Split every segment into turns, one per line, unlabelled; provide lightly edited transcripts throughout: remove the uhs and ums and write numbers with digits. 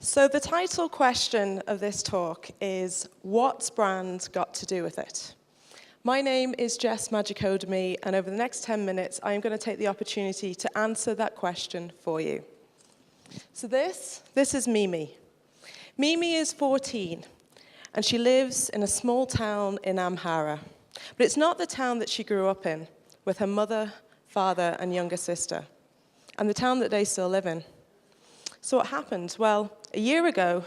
So the title question of this talk is, what's brand got to do with it? My name is Jess Majekodunmi, and over the next 10 minutes, I am going to take the opportunity to answer that question for you. So this is Mimi. Mimi is 14, and she lives in a small town in Amhara. But it's not the town that she grew up in, with her mother, father, and younger sister, and the town that they still live in. So what happened? Well, a year ago,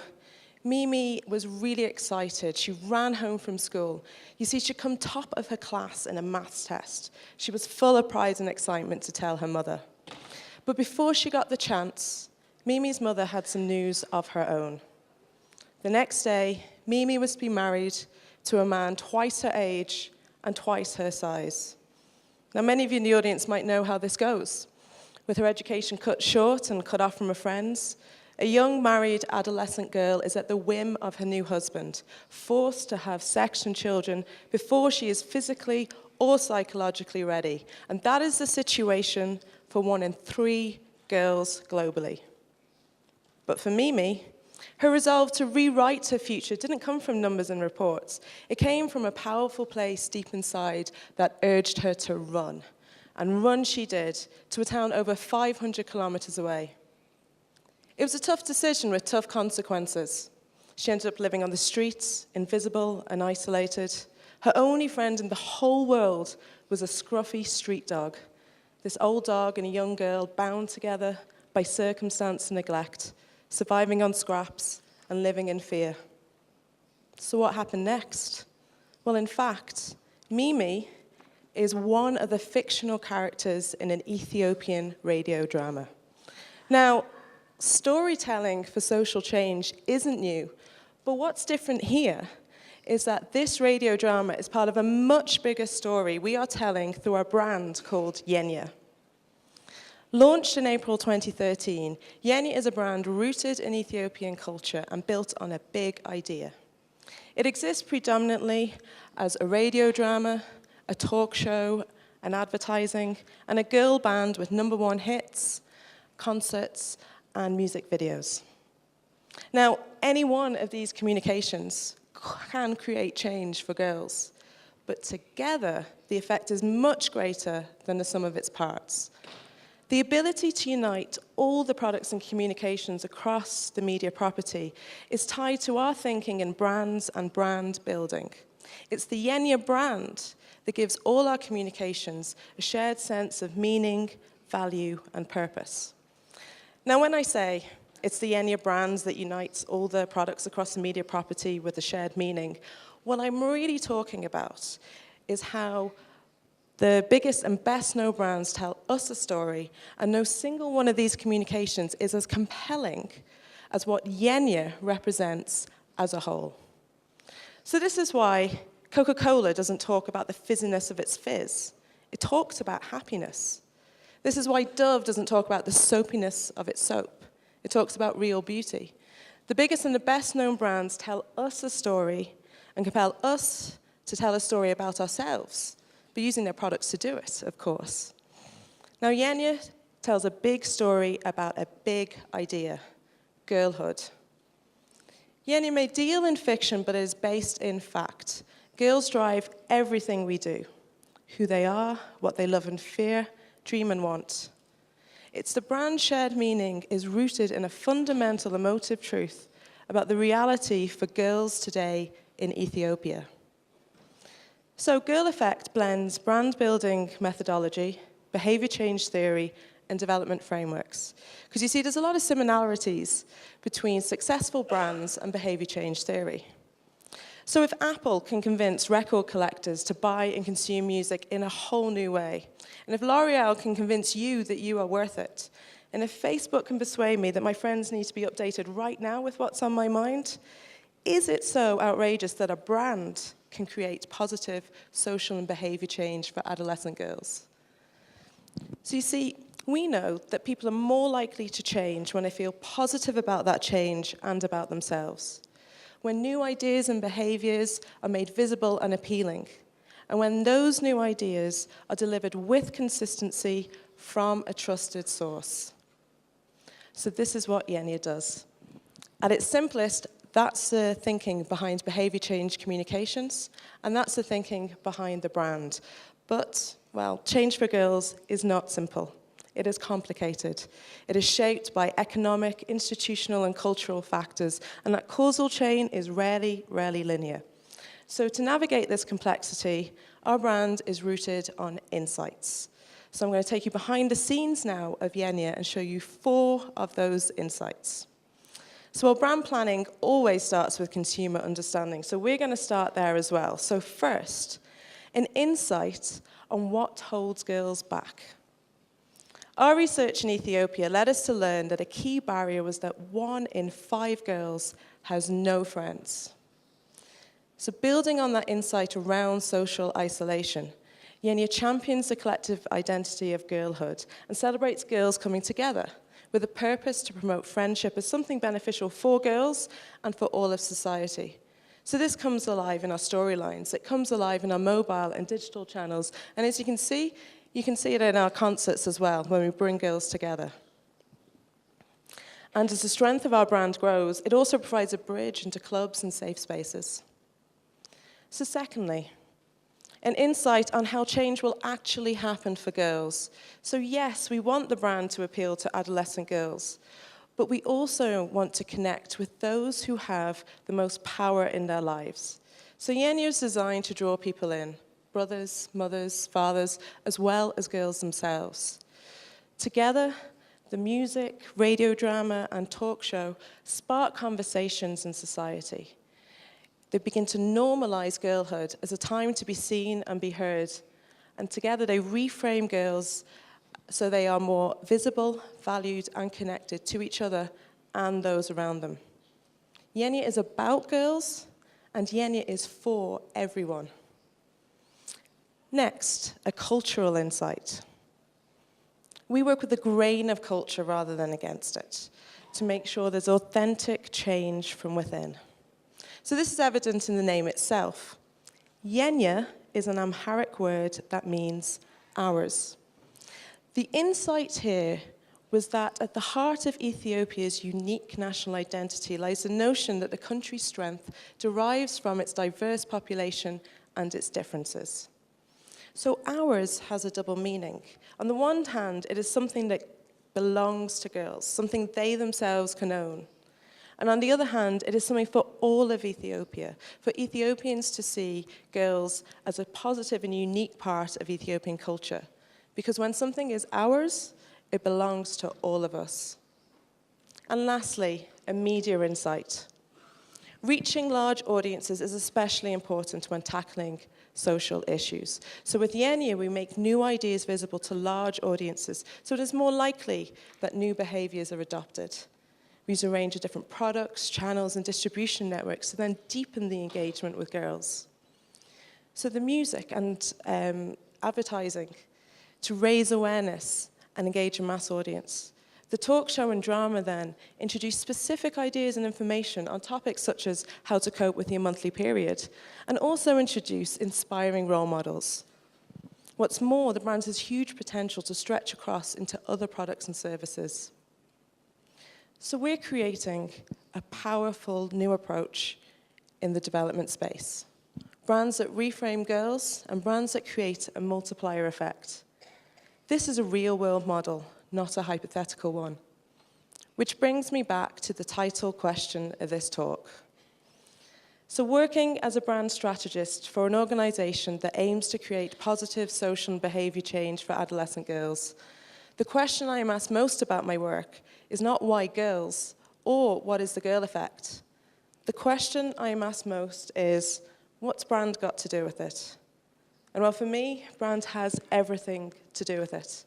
Mimi was really excited. She ran home from school. You see, she'd come top of her class in a maths test. She was full of pride and excitement to tell her mother. But before she got the chance, Mimi's mother had some news of her own. The next day, Mimi was to be married to a man twice her age and twice her size. Now, many of you in the audience might know how this goes. With her education cut short and cut off from her friends, a young married adolescent girl is at the whim of her new husband, forced to have sex and children before she is physically or psychologically ready. And that is the situation for 1 in 3 girls globally. But for Mimi, her resolve to rewrite her future didn't come from numbers and reports. It came from a powerful place deep inside that urged her to run. And run she did, to a town over 500 kilometers away. It was a tough decision with tough consequences. She ended up living on the streets, invisible and isolated. Her only friend in the whole world was a scruffy street dog. This old dog and a young girl bound together by circumstance and neglect, surviving on scraps and living in fear. So what happened next? Well, in fact, Mimi is one of the fictional characters in an Ethiopian radio drama. Now, storytelling for social change isn't new, but what's different here is that this radio drama is part of a much bigger story we are telling through our brand called Yegna. Launched in April 2013, Yegna is a brand rooted in Ethiopian culture and built on a big idea. It exists predominantly as a radio drama, a talk show, an advertising, and a girl band with #1 hits, concerts, and music videos. Now, any one of these communications can create change for girls, but together, the effect is much greater than the sum of its parts. The ability to unite all the products and communications across the media property is tied to our thinking in brands and brand building. It's the Yegna brand that gives all our communications a shared sense of meaning, value, and purpose. Now, when I say it's the Yegna brand that unites all the products across the media property with a shared meaning, what I'm really talking about is how the biggest and best-known brands tell us a story, and no single one of these communications is as compelling as what Yegna represents as a whole. So this is why Coca-Cola doesn't talk about the fizziness of its fizz. It talks about happiness. This is why Dove doesn't talk about the soapiness of its soap. It talks about real beauty. The biggest and the best-known brands tell us a story and compel us to tell a story about ourselves, but using their products to do it, of course. Now, Yegna tells a big story about a big idea, girlhood. Yegna may deal in fiction, but it is based in fact. Girls drive everything we do, who they are, what they love and fear, dream and want. It's the brand shared meaning is rooted in a fundamental emotive truth about the reality for girls today in Ethiopia. So Girl Effect blends brand building methodology, behavior change theory, and development frameworks. Because you see, there's a lot of similarities between successful brands and behavior change theory. So if Apple can convince record collectors to buy and consume music in a whole new way, and if L'Oreal can convince you that you are worth it, and if Facebook can persuade me that my friends need to be updated right now with what's on my mind, is it so outrageous that a brand can create positive social and behavior change for adolescent girls? So you see, we know that people are more likely to change when they feel positive about that change and about themselves. When new ideas and behaviors are made visible and appealing, and when those new ideas are delivered with consistency from a trusted source. So this is what Yegna does. At its simplest, that's the thinking behind behavior change communications, and that's the thinking behind the brand. But, well, change for girls is not simple. It is complicated. It is shaped by economic, institutional, and cultural factors, and that causal chain is rarely linear. So to navigate this complexity, our brand is rooted on insights. So I'm going to take you behind the scenes now of Yegna and show you 4 of those insights. So our brand planning always starts with consumer understanding, so we're going to start there as well. So first, an insight on what holds girls back. Our research in Ethiopia led us to learn that a key barrier was that 1 in 5 girls has no friends. So building on that insight around social isolation, Yegna champions the collective identity of girlhood and celebrates girls coming together with a purpose to promote friendship as something beneficial for girls and for all of society. So this comes alive in our storylines, it comes alive in our mobile and digital channels, and as you can see it in our concerts as well, when we bring girls together. And as the strength of our brand grows, it also provides a bridge into clubs and safe spaces. So secondly, an insight on how change will actually happen for girls. So yes, we want the brand to appeal to adolescent girls, but we also want to connect with those who have the most power in their lives. So Yegna is designed to draw people in, brothers, mothers, fathers, as well as girls themselves. Together, the music, radio drama, and talk show spark conversations in society. They begin to normalize girlhood as a time to be seen and be heard. And together they reframe girls so they are more visible, valued, and connected to each other and those around them. Yegna is about girls, and Yegna is for everyone. Next, a cultural insight. We work with the grain of culture rather than against it to make sure there's authentic change from within. So this is evident in the name itself. Yegna is an Amharic word that means ours. The insight here was that at the heart of Ethiopia's unique national identity lies the notion that the country's strength derives from its diverse population and its differences. So ours has a double meaning. On the one hand, it is something that belongs to girls, something they themselves can own. And on the other hand, it is something for all of Ethiopia, for Ethiopians to see girls as a positive and unique part of Ethiopian culture. Because when something is ours, it belongs to all of us. And lastly, a media insight. Reaching large audiences is especially important when tackling social issues. So with Yegna, we make new ideas visible to large audiences, so it is more likely that new behaviors are adopted. We use a range of different products, channels, and distribution networks to then deepen the engagement with girls. So the music and advertising to raise awareness and engage a mass audience. The talk show and drama then introduce specific ideas and information on topics such as how to cope with your monthly period, and also introduce inspiring role models. What's more, the brand has huge potential to stretch across into other products and services. So we're creating a powerful new approach in the development space. Brands that reframe girls and brands that create a multiplier effect. This is a real-world model, not a hypothetical one. Which brings me back to the title question of this talk. So working as a brand strategist for an organization that aims to create positive social and behavior change for adolescent girls, the question I am asked most about my work is not why girls, or what is the girl effect. The question I am asked most is, what's brand got to do with it? And well, for me, brand has everything to do with it.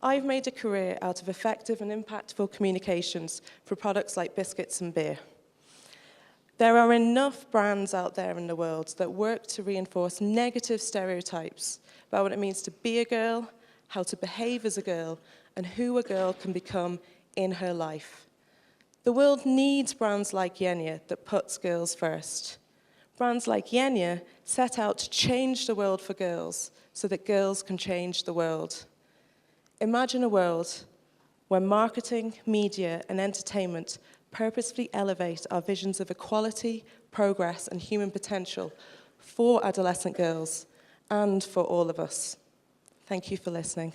I've made a career out of effective and impactful communications for products like biscuits and beer. There are enough brands out there in the world that work to reinforce negative stereotypes about what it means to be a girl, how to behave as a girl, and who a girl can become in her life. The world needs brands like Yegna that puts girls first. Brands like Yegna set out to change the world for girls so that girls can change the world. Imagine a world where marketing, media, and entertainment purposefully elevate our visions of equality, progress, and human potential for adolescent girls and for all of us. Thank you for listening.